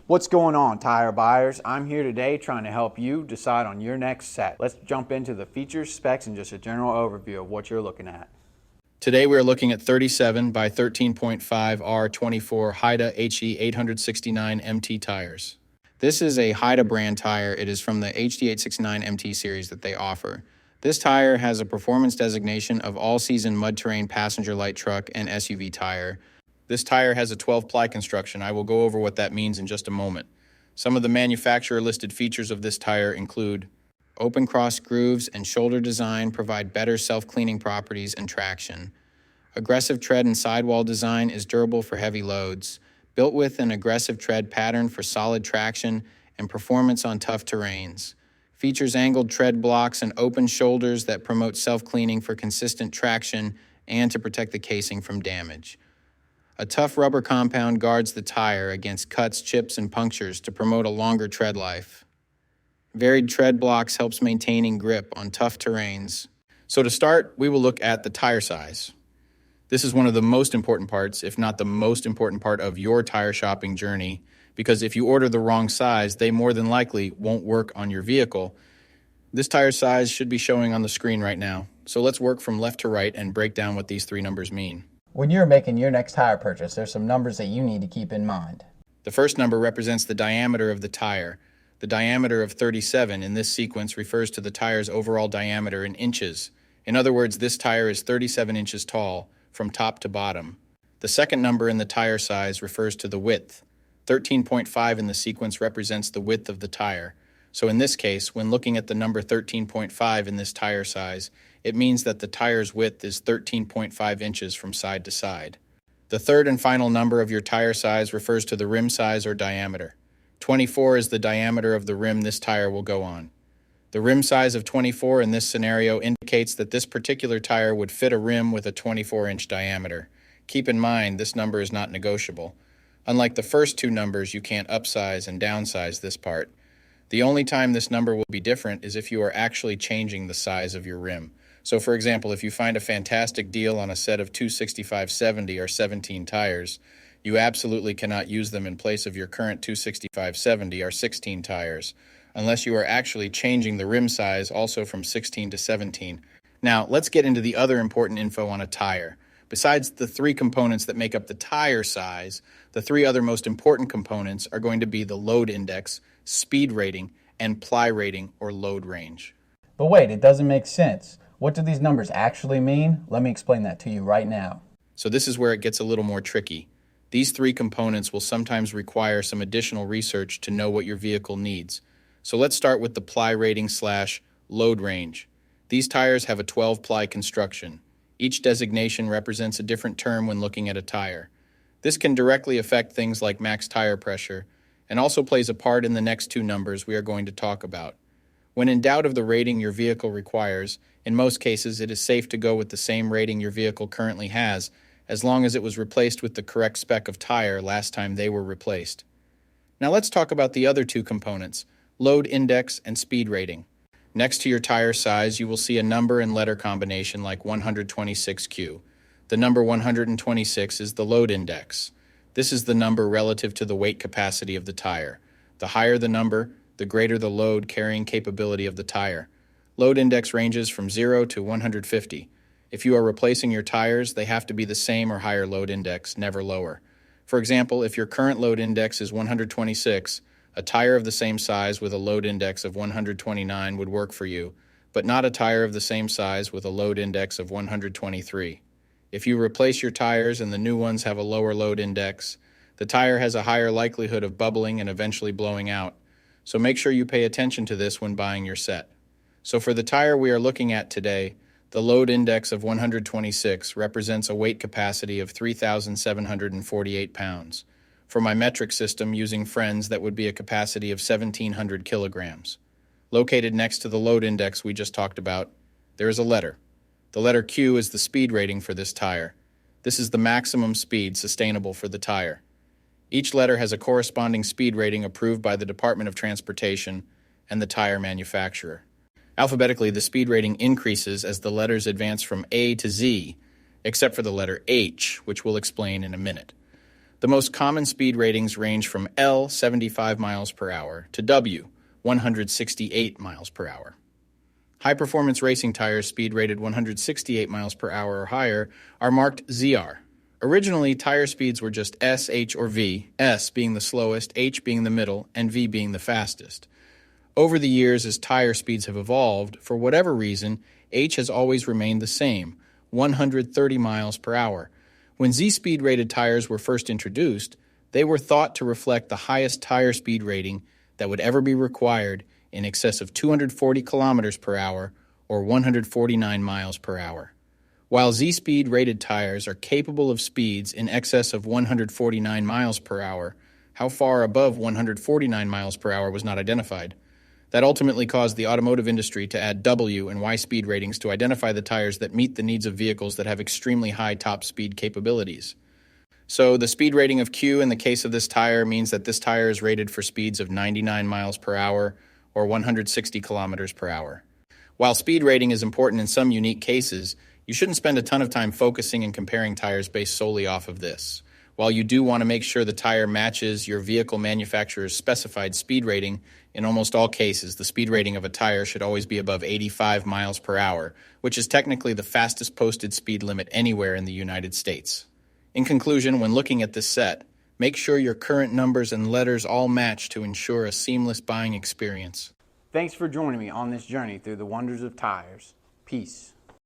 What's going on, tire buyers? I'm here today trying to help you decide on your next set. Let's jump into the features, specs, and just a general overview of what you're looking at. Today we are looking at 37 by 13.5R24 Haida Hd869 MT tires. This is a Haida brand tire. It is from the Hd869 MT series that they offer. This tire has a performance designation of all-season mud-terrain passenger light truck and SUV tire. This tire has a 12-ply construction. I will go over what that means in just a moment. Some of the manufacturer-listed features of this tire include open cross grooves and shoulder design provide better self-cleaning properties and traction. Aggressive tread and sidewall design is durable for heavy loads, built with an aggressive tread pattern for solid traction and performance on tough terrains. Features angled tread blocks and open shoulders that promote self-cleaning for consistent traction and to protect the casing from damage. A tough rubber compound guards the tire against cuts, chips, and punctures to promote a longer tread life. Varied tread blocks helps maintaining grip on tough terrains. So to start, we will look at the tire size. This is one of the most important parts, if not the most important part of your tire shopping journey, because if you order the wrong size, they more than likely won't work on your vehicle. This tire size should be showing on the screen right now. So let's work from left to right and break down what these three numbers mean. When you're making your next tire purchase, there's some numbers that you need to keep in mind. The first number represents the diameter of the tire. The diameter of 37 in this sequence refers to the tire's overall diameter in inches. In other words, this tire is 37 inches tall from top to bottom. The second number in the tire size refers to the width. 13.5 in the sequence represents the width of the tire. So in this case, when looking at the number 13.5 in this tire size, it means that the tire's width is 13.5 inches from side to side. The third and final number of your tire size refers to the rim size or diameter. 24 is the diameter of the rim this tire will go on. The rim size of 24 in this scenario indicates that this particular tire would fit a rim with a 24-inch diameter. Keep in mind, this number is not negotiable. Unlike the first two numbers, you can't upsize and downsize this part. The only time this number will be different is if you are actually changing the size of your rim. So for example, if you find a fantastic deal on a set of 265/70 or 17 tires, you absolutely cannot use them in place of your current 265/70 or 16 tires, unless you are actually changing the rim size also from 16 to 17. Now, let's get into the other important info on a tire. Besides the three components that make up the tire size, the three other most important components are going to be the load index, speed rating, and ply rating or load range. But wait, it doesn't make sense. What do these numbers actually mean? Let me explain that to you right now. So this is where it gets a little more tricky. These three components will sometimes require some additional research to know what your vehicle needs. So let's start with the ply rating / load range. These tires have a 12-ply construction. Each designation represents a different term when looking at a tire. This can directly affect things like max tire pressure and also plays a part in the next two numbers we are going to talk about. When in doubt of the rating your vehicle requires, in most cases it is safe to go with the same rating your vehicle currently has, as long as it was replaced with the correct spec of tire last time they were replaced. Now let's talk about the other two components, load index and speed rating. Next to your tire size, you will see a number and letter combination like 126Q. The number 126 is the load index. This is the number relative to the weight capacity of the tire. The higher the number, the greater the load carrying capability of the tire. Load index ranges from 0 to 150. If you are replacing your tires, they have to be the same or higher load index, never lower. For example, if your current load index is 126, a tire of the same size with a load index of 129 would work for you, but not a tire of the same size with a load index of 123. If you replace your tires and the new ones have a lower load index, the tire has a higher likelihood of bubbling and eventually blowing out. So make sure you pay attention to this when buying your set. So for the tire we are looking at today, the load index of 126 represents a weight capacity of 3,748 pounds. For my metric system using friends, that would be a capacity of 1,700 kilograms. Located next to the load index we just talked about, there is a letter. The letter Q is the speed rating for this tire. This is the maximum speed sustainable for the tire. Each letter has a corresponding speed rating approved by the Department of Transportation and the tire manufacturer. Alphabetically, the speed rating increases as the letters advance from A to Z, except for the letter H, which we'll explain in a minute. The most common speed ratings range from L, 75 miles per hour, to W, 168 miles per hour. High-performance racing tires speed rated 168 miles per hour or higher are marked ZR. Originally, tire speeds were just S, H, or V, S being the slowest, H being the middle, and V being the fastest. Over the years, as tire speeds have evolved, for whatever reason, H has always remained the same, 130 miles per hour. When Z-speed rated tires were first introduced, they were thought to reflect the highest tire speed rating that would ever be required, in excess of 240 kilometers per hour or 149 miles per hour. While Z-speed rated tires are capable of speeds in excess of 149 miles per hour, how far above 149 miles per hour was not identified. That ultimately caused the automotive industry to add W and Y speed ratings to identify the tires that meet the needs of vehicles that have extremely high top speed capabilities. So the speed rating of Q in the case of this tire means that this tire is rated for speeds of 99 miles per hour or 160 kilometers per hour. While speed rating is important in some unique cases, you shouldn't spend a ton of time focusing and comparing tires based solely off of this. While you do want to make sure the tire matches your vehicle manufacturer's specified speed rating, in almost all cases, the speed rating of a tire should always be above 85 miles per hour, which is technically the fastest posted speed limit anywhere in the United States. In conclusion, when looking at this set, make sure your current numbers and letters all match to ensure a seamless buying experience. Thanks for joining me on this journey through the wonders of tires. Peace.